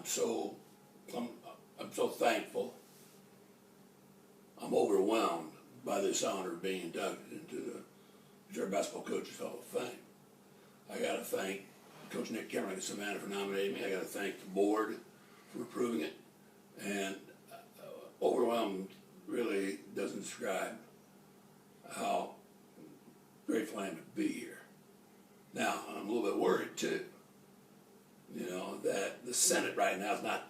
so I'm so thankful. I'm overwhelmed by this honor of being inducted into the Missouri Basketball Coaches Hall of Fame. I got to thank Coach Nick Kimmerly and Savannah for nominating me. I got to thank the board for approving it, and overwhelmed really doesn't describe how grateful I am to be here. Now, I'm a little bit worried too, that the Senate right now is not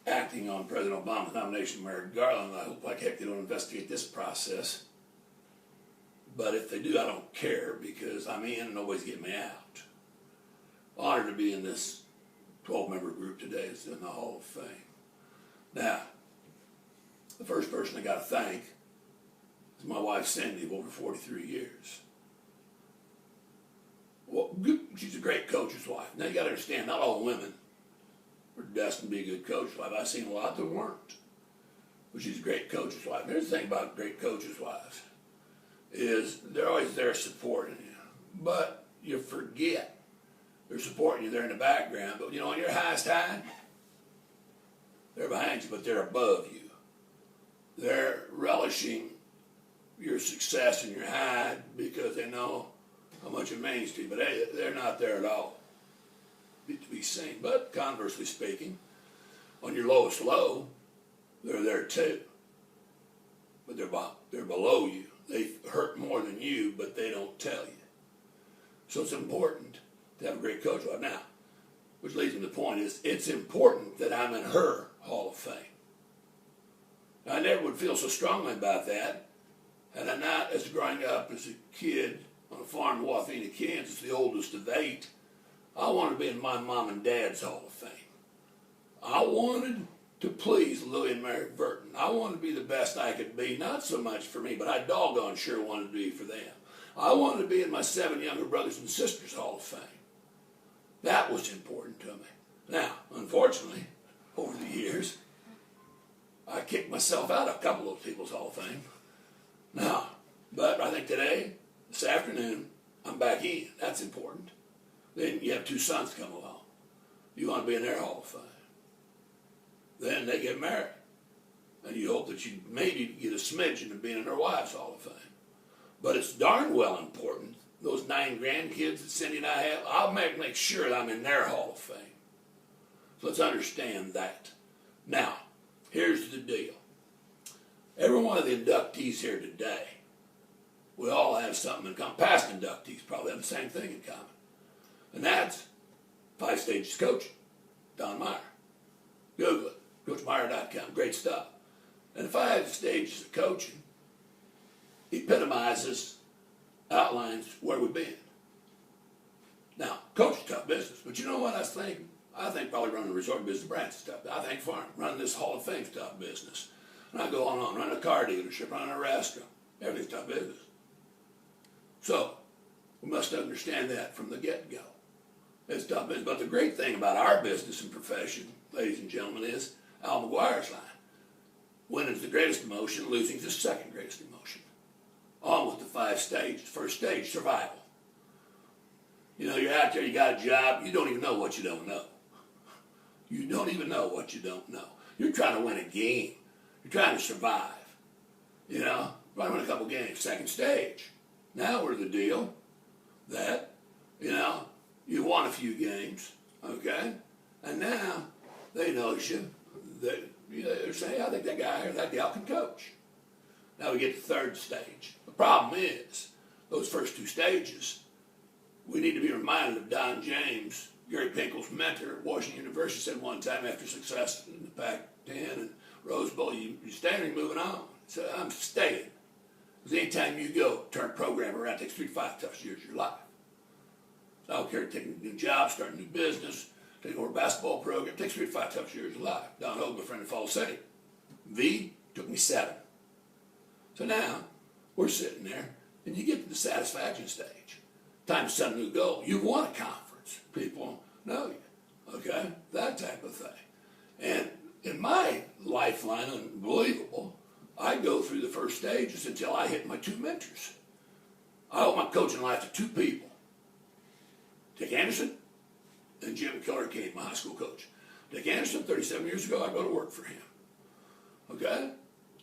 acting on President Obama's nomination of Merrick Garland. I hope like heck they don't investigate this process. But if they do, I don't care, because I'm in and nobody's getting me out. Honored to be in this 12-member group today that's in the Hall of Fame. Now, the first person I got to thank is my wife Cindy of over 43 years. Well, she's a great coach's wife. Now you got to understand, not all women are destined to be a good coach's wife. I've seen a lot that weren't. But she's a great coach's wife. And here's the thing about great coach's wives, is they're always there supporting you. But you forget they're supporting you. They're in the background. But on your highest high, they're behind you, but they're above you. They're relishing your success and your high because they know how much it means to you. But hey, they're not there at all to be seen. But conversely speaking, on your lowest low, they're there too. But they're below you. They hurt more than you, but they don't tell you. So it's important to have a great coach right now. Which leads me to the point is, it's important that I'm in her Hall of Fame. Now, I never would feel so strongly about that had I not, as growing up as a kid on a farm in Wauthena, Kansas, the oldest of 8, I wanted to be in my mom and dad's Hall of Fame. I wanted to please Louis and Mary Vertin. I wanted to be the best I could be, not so much for me, but I doggone sure wanted to be for them. I wanted to be in my 7 younger brothers and sisters Hall of Fame. That was important to me. Now, unfortunately, over the years, I kicked myself out of a couple of those people's Hall of Fame. Now, but I think today, this afternoon, I'm back in. That's important. Then you have 2 sons come along. You want to be in their Hall of Fame. Then they get married. And you hope that you maybe get a smidgen of being in their wife's Hall of Fame. But it's darn well important. Those 9 grandkids that Cindy and I have, I'll make sure that I'm in their Hall of Fame. So let's understand that. Now, here's the deal. Every one of the inductees here today, we all have something in common. Past inductees probably have the same thing in common. And that's 5 stages of coaching. Don Meyer. Google it. CoachMeyer.com. Great stuff. And the 5 stages of coaching epitomizes, outlines where we've been. Now, coaching is tough business, but you know what I think? I think probably running a resort business branch is tough. I think farming, running this Hall of Fame is tough business. And I go on, running a car dealership, running a restaurant, everything's tough business. So, we must understand that from the get-go. It's tough business. But the great thing about our business and profession, ladies and gentlemen, is Al McGuire's line. Winning is the greatest emotion, losing is the second greatest emotion. On with the 5 stages. First stage, survival. You're out there, you got a job, you don't even know what you don't know. You don't even know what you don't know. You're trying to win a game. You're trying to survive. Trying to win a couple games. Second stage. Now we're the deal that, you won a few games, okay? And now they notice you. They're saying, I think that guy or that gal can coach. Now we get to the third stage. The problem is, those first 2 stages, we need to be reminded of Don James, Gary Pinkel's mentor at Washington University, said one time after success in the Pac-10 and Rose Bowl, you stand and moving on. He said, I'm staying. Because anytime you go, turn a program around, it takes 3 to 5 tough years of your life. So I don't care taking a new job, starting a new business, taking over a basketball program, it takes 3 to 5 tough years of life. Don Hogue, my friend in Falls City. V took me 7. So now, we're sitting there, and you get to the satisfaction stage. Time to set a new goal. You've won a conference. People know you. Okay? That type of thing. And in my lifeline, unbelievable, I go through the first stages until I hit my 2 mentors. I owe my coaching life to 2 people. Dick Anderson and Jim Keller King, my high school coach. Dick Anderson, 37 years ago, I go to work for him. Okay?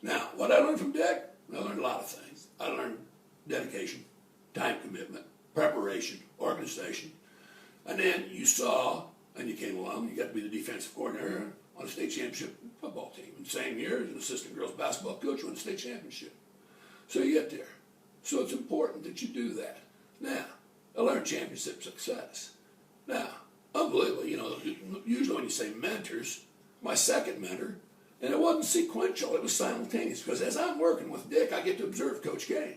Now, what I learned from Dick, I learned a lot of things. I learned dedication, time commitment, preparation, organization. And then you saw, and you came along, you got to be the defensive coordinator on a state championship football team. And the same year, as an assistant girls basketball coach, won the state championship. So you get there. So it's important that you do that. Now, I learned championship success. Now, unbelievably, usually when you say mentors, my second mentor, and it wasn't sequential, it was simultaneous, because as I'm working with Dick, I get to observe Coach Kane.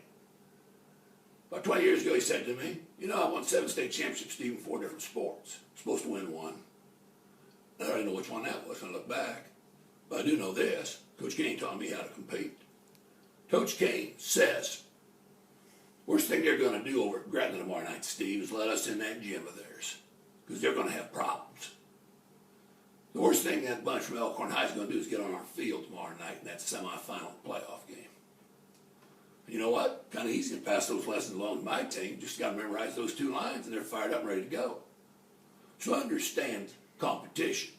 About 20 years ago, he said to me, I won 7 state championships, Steve, in 4 different sports. I'm supposed to win one. I don't even know which one that was when I look back. But I do know this. Coach Kane taught me how to compete. Coach Kane says, worst thing they're going to do over at Gretna tomorrow night, Steve, is let us in that gym of theirs, because they're going to have problems. The worst thing that bunch from Elkhorn High is going to do is get on our field tomorrow night in that semifinal playoff game. And you know what? Kind of easy to pass those lessons along to my team. Just got to memorize those 2 lines, and they're fired up and ready to go. So understand competition.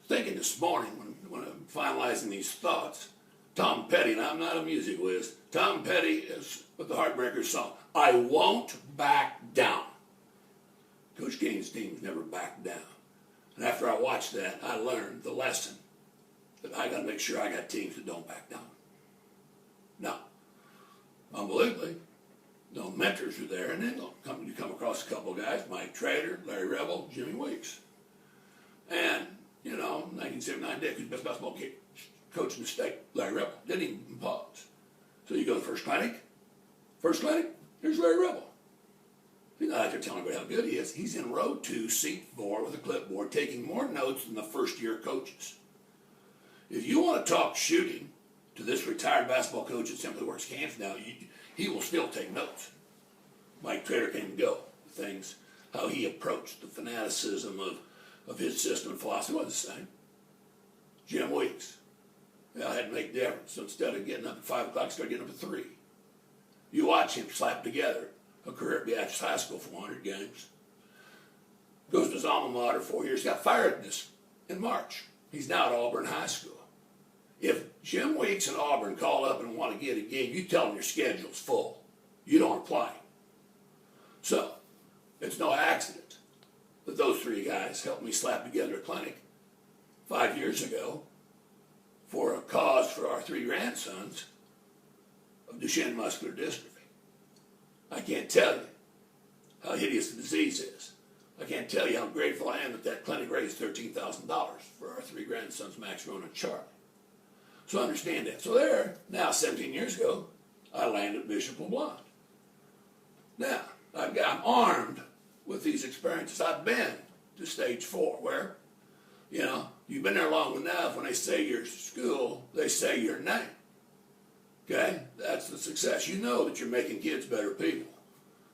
Thinking this morning when I'm finalizing these thoughts, Tom Petty, and I'm not a music whiz, Tom Petty is with the Heartbreakers song, I won't back down. Coach Kane's teams never backed down. And after I watched that, I learned the lesson that I got to make sure I got teams that don't back down. Now, unbelievably, mentors are there, and then you come across a couple of guys, Mike Trader, Larry Rebel, Jimmy Weeks. And, 1979, Dick, who's the best basketball coach in the state, Larry Rebel, didn't even pause. So you go to the first clinic, here's Larry Rebel. He's not out there telling everybody how good he is. He's in row 2, seat 4 with a clipboard, taking more notes than the first-year coaches. If you want to talk shooting to this retired basketball coach that simply works camps now, he will still take notes. Mike Trader came and go. Things, how he approached the fanaticism of his system and philosophy was the same. Jim Weeks. I had to make a difference. So instead of getting up at 5 o'clock, I started getting up at 3. You watch him slap together a career at Beatrice High School for 100 games. Goes to his alma mater 4 years. Got fired in March. He's now at Auburn High School. If Jim Weeks and Auburn call up and want to get a game, you tell them your schedule's full. You don't apply. So, it's no accident that those 3 guys helped me slap together a clinic 5 years ago for a cause for our 3 grandsons of Duchenne muscular dystrophy. I can't tell you how hideous the disease is. I can't tell you how grateful I am that clinic raised $13,000 for our 3 grandsons, Max, Ron, and Charlie. So understand that. So there, now 17 years ago, I landed Bishop LeBlanc. Now, I'm armed with these experiences. I've been to stage 4 where, you've been there long enough. When they say your school, they say your name. Okay? That's the success. You know that you're making kids better people.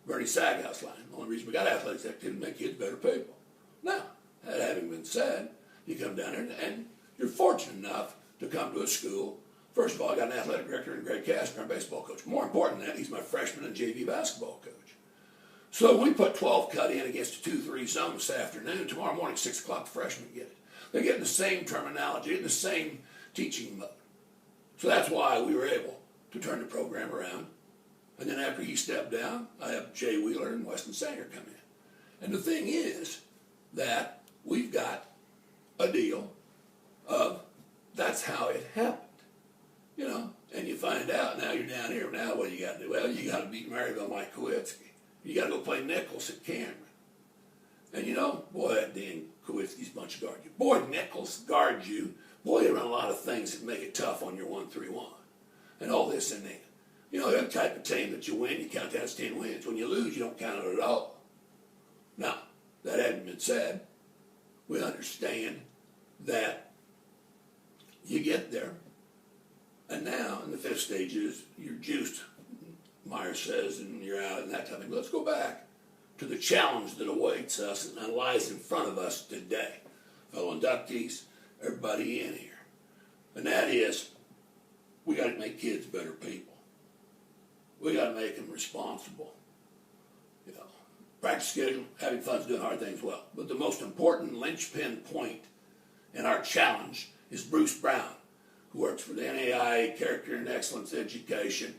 Bernie Saghouse line. The only reason we got athletics activity to make kids better people. Now, that having been said, you come down here and you're fortunate enough to come to a school. First of all, I got an athletic director and Greg Kastner, our baseball coach. More important than that, he's my freshman and JV basketball coach. So we put 12 cut in against a 2-3 zone this afternoon. Tomorrow morning, 6 o'clock, the freshmen get it. They're getting the same terminology and the same teaching mode. So that's why we were able to turn the program around. And then after he stepped down, I have Jay Wheeler and Weston Sanger come in. And the thing is that we've got a deal of that's how it happened. And you find out now you're down here. Now what do you got to do? Well, you got to beat Maryville Mike Kowitsky. You got to go play Nichols at Cameron. And boy, that Dan Kowitsky's bunch of guard you. Boy, Nichols guards you. Boy, they run a lot of things that make it tough on your 1-3-1. And all this and that. They're the type of team that you win, you count that as 10 wins. When you lose, you don't count it at all. Now, that having been said, we understand that you get there, and now in the 5th stage is you're juiced, Myers says, and you're out and that type of thing. Let's go back to the challenge that awaits us and lies in front of us today. Fellow inductees, everybody in here. And that is, we got to make kids better people. We got to make them responsible. Practice schedule, having fun, doing hard things well. But the most important linchpin point And our challenge is Bruce Brown, who works for the NAIA, Character and Excellence Education.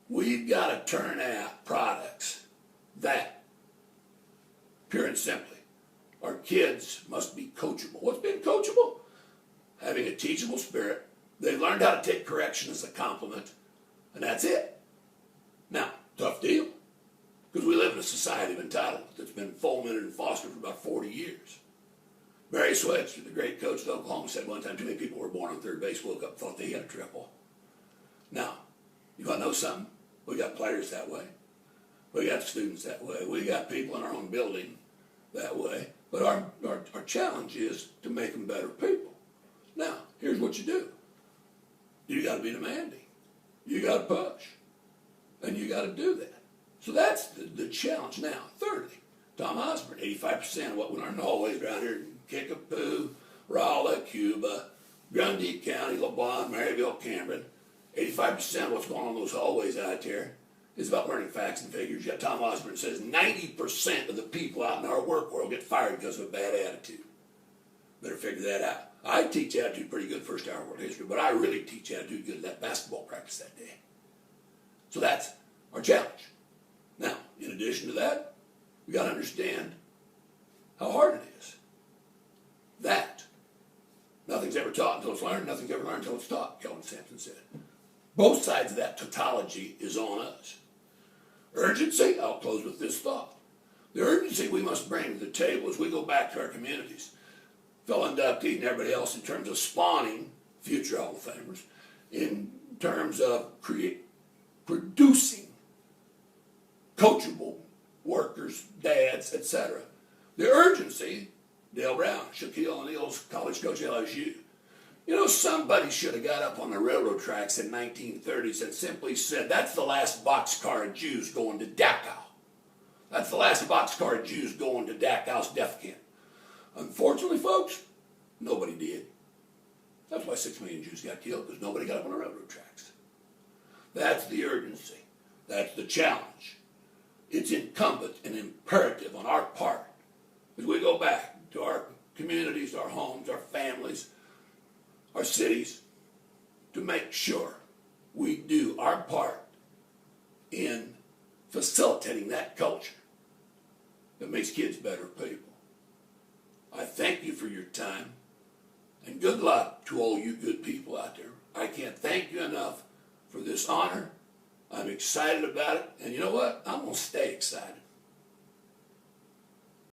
We've got to turn out products that, pure and simply, our kids must be coachable. What's been coachable? Having a teachable spirit. They've learned how to take correction as a compliment, and that's it. Now, tough deal, because we live in a society of entitlement that's been fomented and fostered for about 40 years. Barry Switzer, the great coach of Oklahoma, said one time, too many people were born on third base, woke up and thought they had a triple. Now, you want to know something? We got players that way. We got students that way. We got people in our own building that way. But our challenge is to make them better people. Now, here's what you do. You got to be demanding. You got to push. And you got to do that. So that's the challenge. Now, thirdly, Tom Osborne, 85% of what we learn in the hallways around here, Kickapoo, Rolla, Cuba, Grundy County, LeBlanc, Maryville, Cameron, 85% of what's going on in those hallways out there is about learning facts and figures. Yet Tom Osborne says 90% of the people out in our work world get fired because of a bad attitude. Better figure that out. I teach attitude pretty good first hour world history, but I really teach attitude good at that basketball practice that day. So that's our challenge. Now, in addition to that, we got to understand how hard it is. That nothing's ever taught until it's learned, nothing's ever learned until it's taught, Kelvin Sampson said. Both sides of that tautology is on us. Urgency, I'll close with this thought. The urgency we must bring to the table as we go back to our communities, fellow inductee and everybody else, in terms of spawning future Hall of Famers, in terms of producing coachable workers, dads, etc. The urgency, Dale Brown, Shaquille O'Neal's college coach at LSU. You know, somebody should have got up on the railroad tracks in 1930s and simply said, that's the last boxcar of Jews going to Dachau. That's the last boxcar of Jews going to Dachau's death camp. Unfortunately, folks, nobody did. That's why 6 million Jews got killed, because nobody got up on the railroad tracks. That's the urgency. That's the challenge. It's incumbent and imperative on our part as we go back to our communities, our homes, our families, our cities, to make sure we do our part in facilitating that culture that makes kids better people. I thank you for your time, and good luck to all you good people out there. I can't thank you enough for this honor. I'm excited about it, and you know what? I'm going to stay excited.